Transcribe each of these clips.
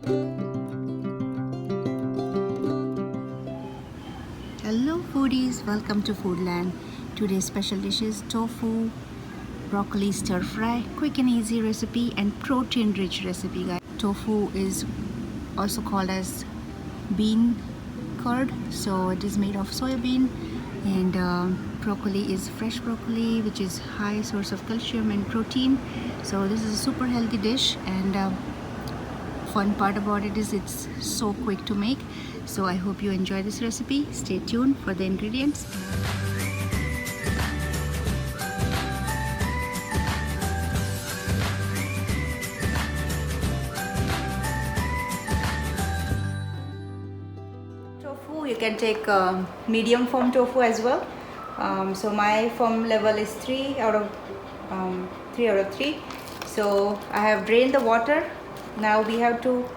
Hello foodies, welcome to Foodland. Today's special dish is tofu, broccoli stir fry, quick and easy recipe and protein rich recipe guys. Tofu is also called as bean curd, so it is made of soya bean, and broccoli is fresh broccoli, which is high source of calcium and protein. So this is a super healthy dish, and fun part about it is it's so quick to make. So I hope you enjoy this recipe. Stay tuned for the ingredients. Tofu, you can take medium foam tofu as well. So my foam level is 3 out of 3. So I have drained the water. Now we have to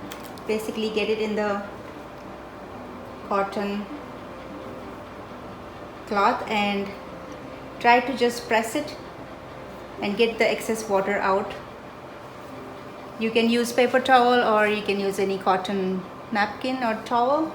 basically get it in the cotton cloth and try to just press it and get the excess water out. You can use paper towel or you can use any cotton napkin or towel.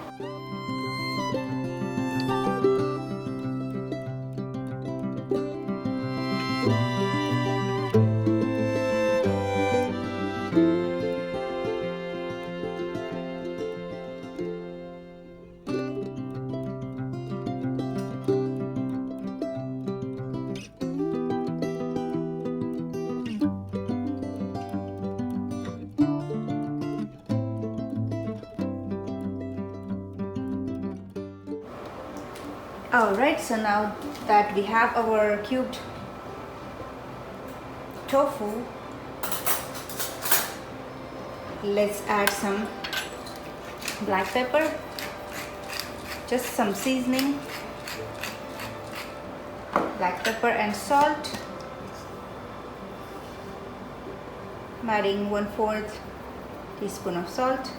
Alright, so now that we have our cubed tofu, let's add some black pepper, just some seasoning, black pepper and salt. I'm adding 1/4 teaspoon of salt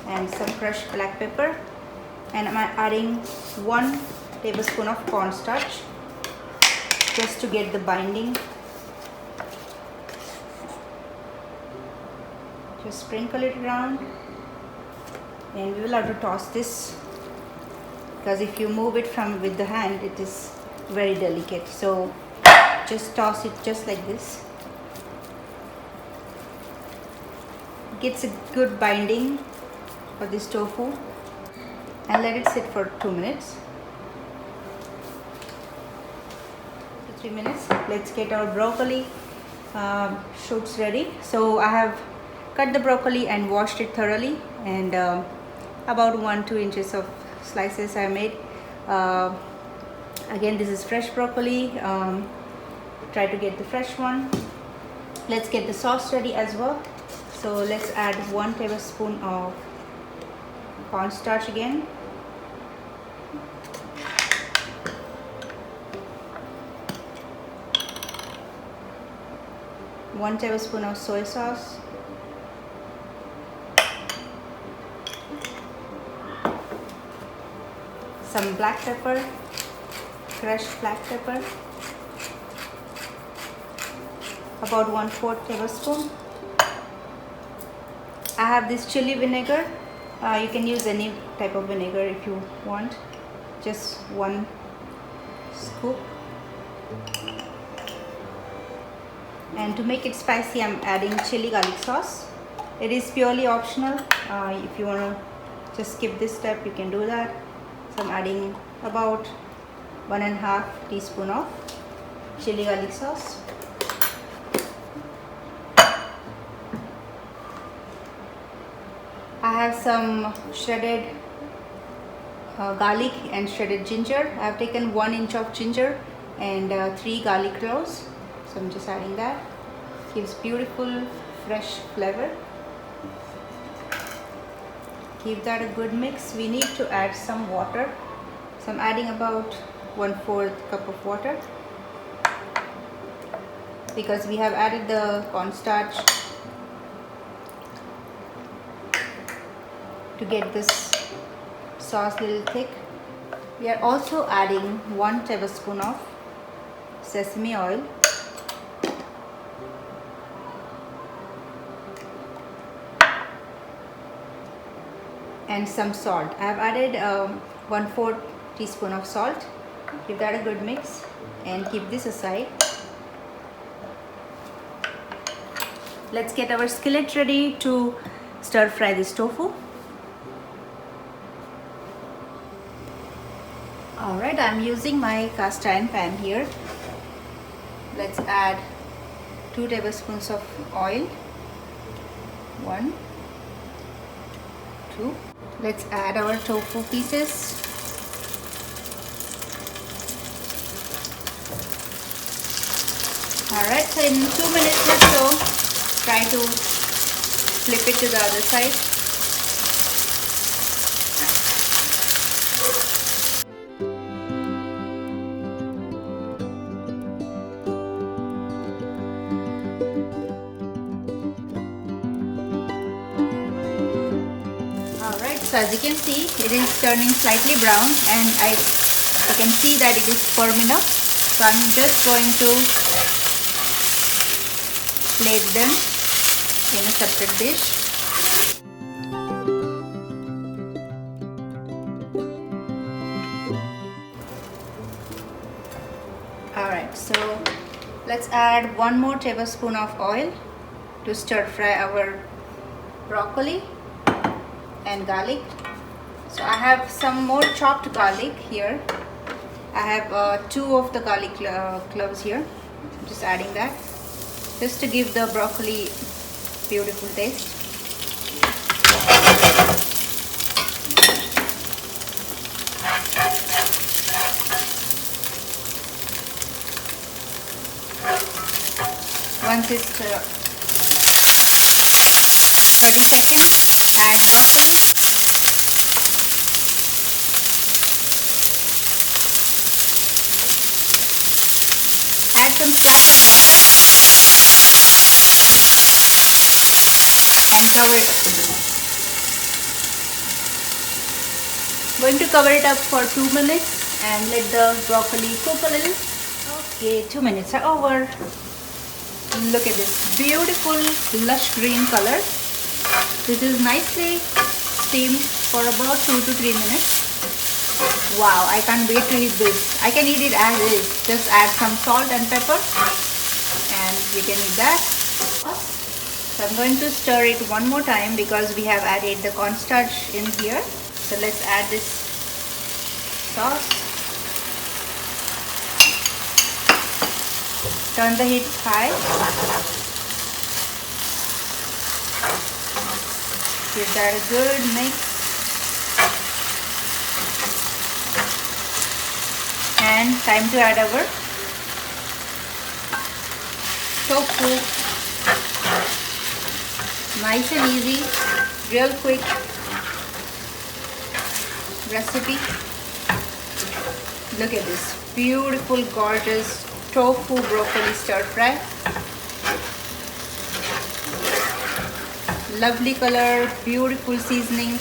and some crushed black pepper, and I'm adding 1 tablespoon of cornstarch just to get the binding. Just sprinkle it around, and we will have to toss this because if you move it from with the hand, it is very delicate. So just toss it just like this. Gets a good binding for this tofu, and let it sit for 2 minutes. 3 minutes. Let's get our broccoli shoots ready. So I have cut the broccoli and washed it thoroughly, and about 1-2 inches of slices I made. Again, this is fresh broccoli. Try to get the fresh one. Let's get the sauce ready as well. So let's add 1 tablespoon of cornstarch again. 1 tablespoon of soy sauce, some black pepper, crushed black pepper, about 1/4 tablespoon. I have this chili vinegar. You can use any type of vinegar if you want, just 1 scoop. And to make it spicy, I'm adding chili garlic sauce. It is purely optional. If you want to just skip this step, you can do that. So I'm adding about 1.5 teaspoon of chili garlic sauce. I have some shredded garlic and shredded ginger. I have taken 1 inch of ginger and 3 garlic cloves. So I'm just adding that. Gives beautiful fresh flavor. Give that a good mix. We need to add some water. So I'm adding about 1/4 cup of water because we have added the cornstarch to get this sauce a little thick. We are also adding 1 tablespoon of sesame oil. and some salt. I have added 1/4 teaspoon of salt. Give that a good mix and keep this aside. Let's get our skillet ready to stir fry this tofu. Alright, I'm using my cast iron pan here. Let's add 2 tablespoons of oil. 1, 2. Let's add our tofu pieces. Alright, so in 2 minutes or so, try to flip it to the other side. Alright, so as you can see, it is turning slightly brown, and you can see that it is firm enough. So I'm just going to plate them in a separate dish. Alright, so let's add 1 more tablespoon of oil to stir fry our broccoli and garlic. So I have some more chopped garlic here. I have 2 of the garlic cloves here. I'm just adding that just to give the broccoli beautiful taste. Once it's 30 seconds, add broccoli. Add some splash of water and cover it up. Going to cover it up for 2 minutes and let the broccoli cook a little. Okay, 2 minutes are over. Look at this beautiful lush green color. This is nicely steamed for about 2 to 3 minutes. Wow, I can't wait to eat this. I can eat it as is. Just add some salt and pepper and you can eat that. So I'm going to stir it one more time because we have added the cornstarch in here. So let's add this sauce. Turn the heat high. Give that a good mix. And time to add our tofu. Nice and easy, real quick recipe. Look at this beautiful, gorgeous tofu broccoli stir fry. Lovely color, beautiful seasoning,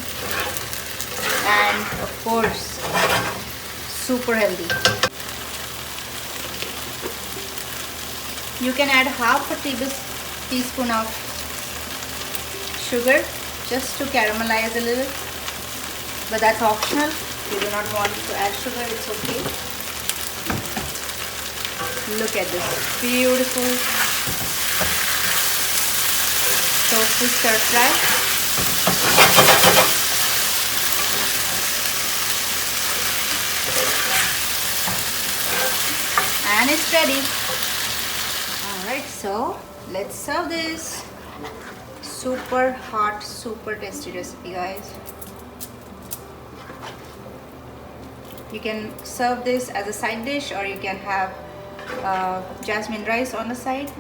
and of course super healthy. You can add half a teaspoon of sugar just to caramelize a little, but that's optional. If you do not want to add sugar, it's okay. Look at this beautiful tofu stir fry. And it's ready. Alright, so let's serve this. Super hot, super tasty recipe, guys. You can serve this as a side dish, or you can have jasmine rice on the side.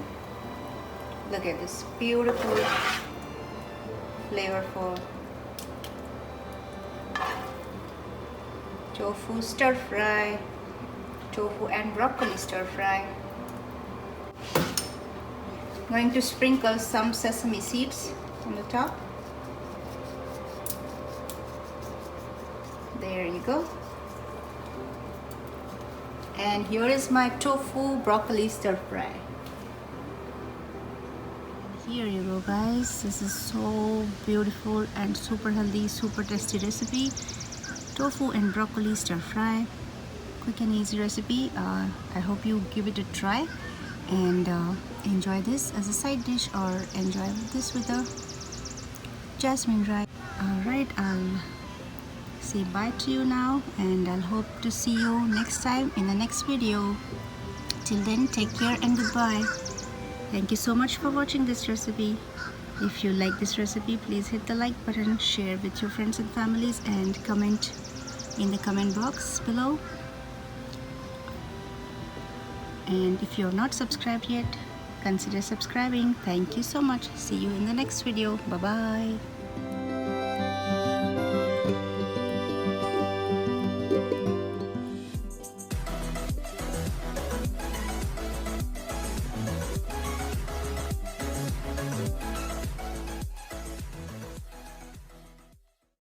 Look at this beautiful, flavorful tofu stir fry, tofu and broccoli stir fry. I'm going to sprinkle some sesame seeds on the top. There you go. And here is my tofu broccoli stir fry. Here you go guys, this is so beautiful and super healthy, super tasty recipe. Tofu and broccoli stir fry, quick and easy recipe. I hope you give it a try and enjoy this as a side dish or enjoy this with a jasmine rice. Alright, I'll say bye to you now and I'll hope to see you next time in the next video. Till then, take care and goodbye. Thank you so much for watching this recipe. If you like this recipe, please hit the like button, share with your friends and families, and comment in the comment box below. And if you're not subscribed yet, consider subscribing. Thank you so much. See you in the next video. Bye bye.